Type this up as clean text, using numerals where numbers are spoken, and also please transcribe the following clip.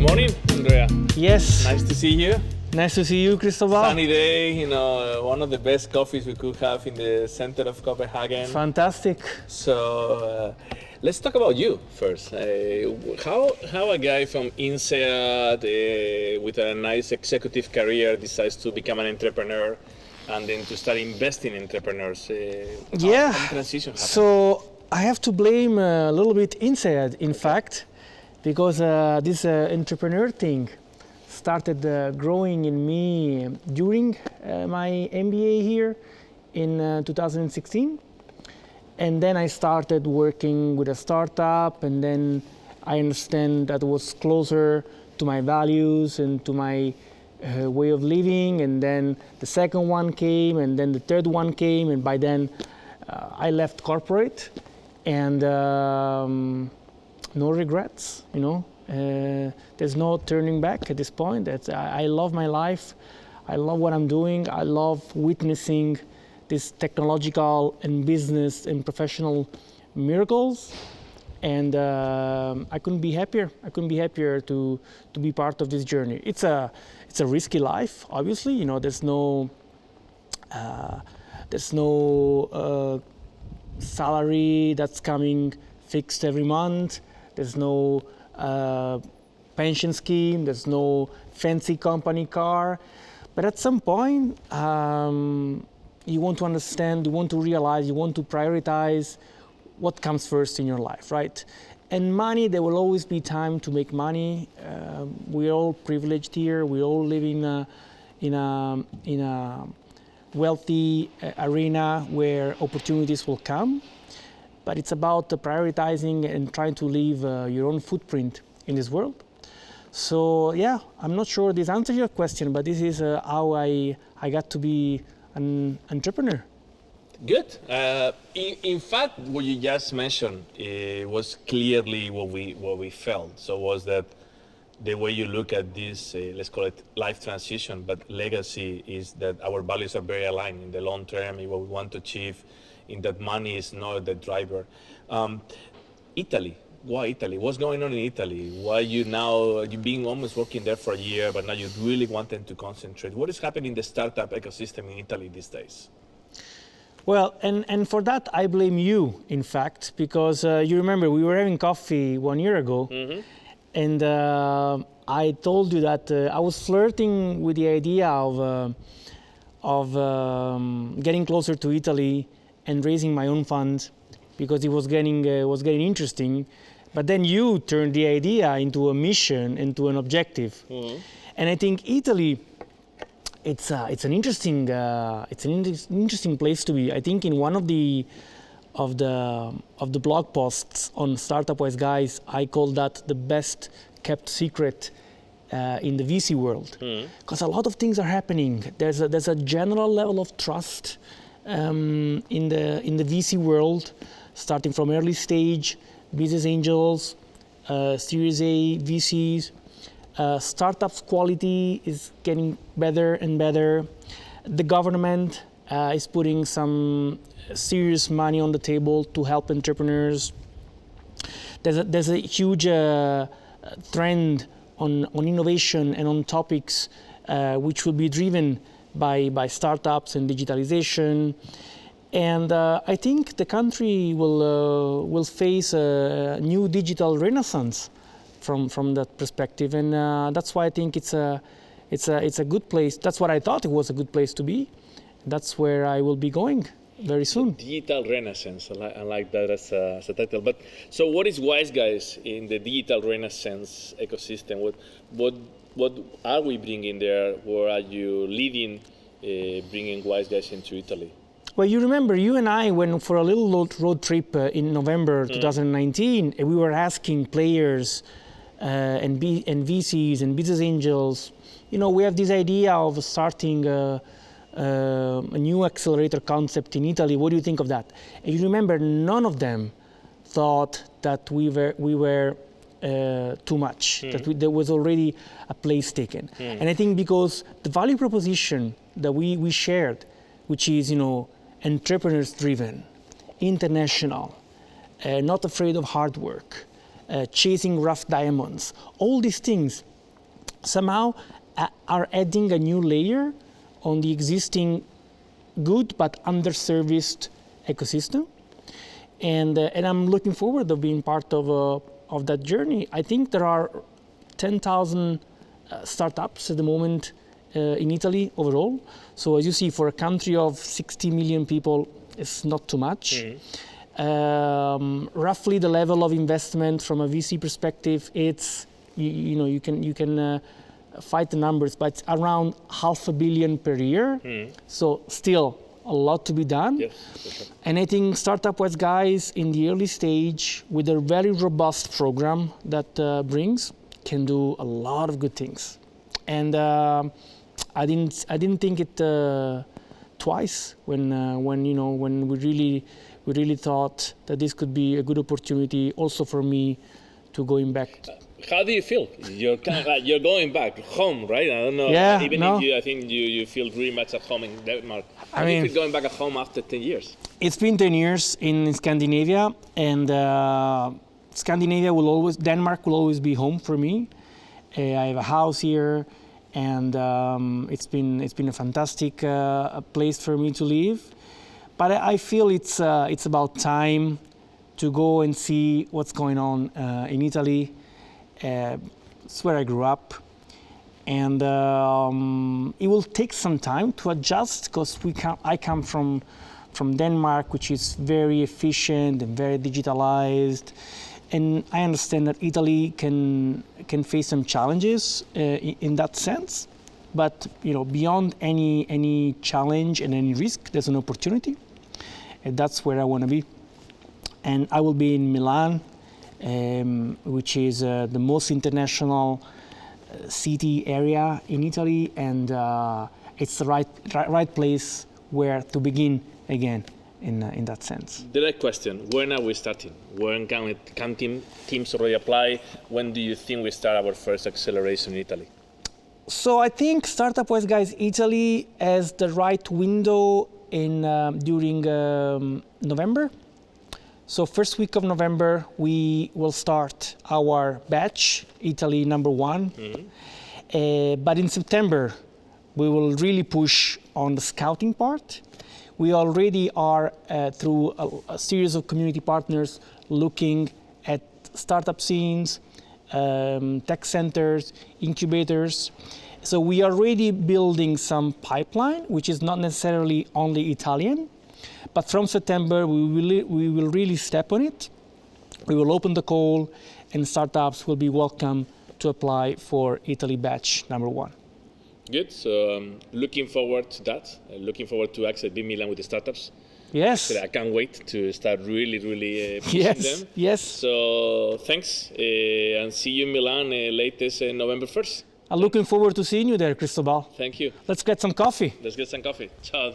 morning, Andrea. Yes. Nice to see you. Nice to see you, Cristobal. Sunny day, one of the best coffees we could have in the center of Copenhagen. Fantastic. So let's talk about you first. How a guy from INSEAD with a nice executive career decides to become an entrepreneur and then to start investing in entrepreneurs? How the transition happened? So I have to blame a little bit INSEAD, in fact, because this entrepreneur thing started growing in me during my MBA here in 2016. And then I started working with a startup, and then I understand that was closer to my values and to my way of living. And then the second one came, and then the third one came, and by then I left corporate, and no regrets, there's no turning back at this point. I love my life. I love what I'm doing. I love witnessing these technological and business and professional miracles. And I couldn't be happier. I couldn't be happier to be part of this journey. It's a risky life, obviously. There's no salary that's coming fixed every month. There's no pension scheme, there's no fancy company car. But at some point, you want to understand, you want to realize, you want to prioritize what comes first in your life, right? And money, there will always be time to make money. We're all privileged here. We all live in a wealthy arena where opportunities will come. But it's about prioritizing and trying to leave your own footprint in this world. So yeah, I'm not sure this answers your question, but this is how I got to be an entrepreneur. Good. In fact, what you just mentioned was clearly what we felt. So was that the way you look at this, let's call it life transition, but legacy is that our values are very aligned in the long term, in what we want to achieve, in that money is not the driver. Italy, why Italy? What's going on in Italy? Why you've been almost working there for a year, but now you really wanted to concentrate. What is happening in the startup ecosystem in Italy these days? Well, and for that I blame you, in fact, because you remember we were having coffee 1 year ago, and I told you that I was flirting with the idea of getting closer to Italy and raising my own fund, because it was getting interesting. But then you turned the idea into a mission, into an objective. And I think Italy, it's an interesting place to be. I think in one of the blog posts on Startup Wise Guys, I called that the best kept secret in the VC world, because a lot of things are happening. There's a general level of trust in the VC world, starting from early stage, business angels, Series A VCs. Startups quality is getting better and better. The government is putting some serious money on the table to help entrepreneurs. There's a huge trend on innovation and on topics which will be driven by startups and digitalization, and I think the country will face a new digital renaissance from that perspective, and that's why I think it's a good place. That's what I thought it was a good place to be. That's where I will be going very soon. Digital renaissance. I like that as a title. But so, what is Wise Guys in the digital renaissance ecosystem? What are we bringing there? Where are you leading, bringing Wise Guys into Italy? Well, you remember, you and I went for a little road trip in November 2019, and we were asking players and VCs and business angels, we have this idea of starting a new accelerator concept in Italy. What do you think of that? And you remember, none of them thought that we were too much, that there was already a place taken. And I think because the value proposition that we shared, which is, entrepreneurs driven, international, not afraid of hard work, chasing rough diamonds, all these things somehow are adding a new layer on the existing good but underserviced ecosystem. And I'm looking forward to being part of that journey. I think there are 10,000 startups at the moment in Italy overall. So as you see, for a country of 60 million people, it's not too much. Roughly the level of investment from a VC perspective, it's you can fight the numbers, but it's around $500 million per year. So still a lot to be done. Yes, for sure. And I think Startup West guys in the early stage with a very robust program that brings can do a lot of good things. And I didn't think it twice when we really thought that this could be a good opportunity also for me to going back. How do you feel? You're you're going back home, right? I don't know. Yeah, Even no. if I think you feel really much at home in Denmark. How I do you mean, feel going back at home after 10 years? It's been 10 years in Scandinavia, and Denmark will always be home for me. I have a house here, and it's been a fantastic place for me to live. But I feel it's about time to go and see what's going on in Italy. It's where I grew up, and it will take some time to adjust because I come from Denmark, which is very efficient and very digitalized, and I understand that Italy can face some challenges in that sense. But beyond any challenge and any risk, there's an opportunity, and that's where I want to be. And I will be in Milan, which is the most international city area in Italy, and it's the right place where to begin again in that sense. Direct question: when are we starting? When can teams already apply? When do you think we start our first acceleration in Italy? So I think Startup West Guys Italy has the right window during November. So first week of November, we will start our batch, Italy number 1. But in September, we will really push on the scouting part. We already are, through a series of community partners, looking at startup scenes, tech centers, incubators. So we are already building some pipeline, which is not necessarily only Italian. But from September, we will really step on it. We will open the call, and startups will be welcome to apply for Italy batch number 1. Good. So looking forward to that. Looking forward to actually be in Milan with the startups. Yes. Actually, I can't wait to start really pushing them. Yes. So thanks, and see you in Milan latest November 1st. I'm looking forward to seeing you there, Cristobal. Thank you. Let's get some coffee. Let's get some coffee. Ciao.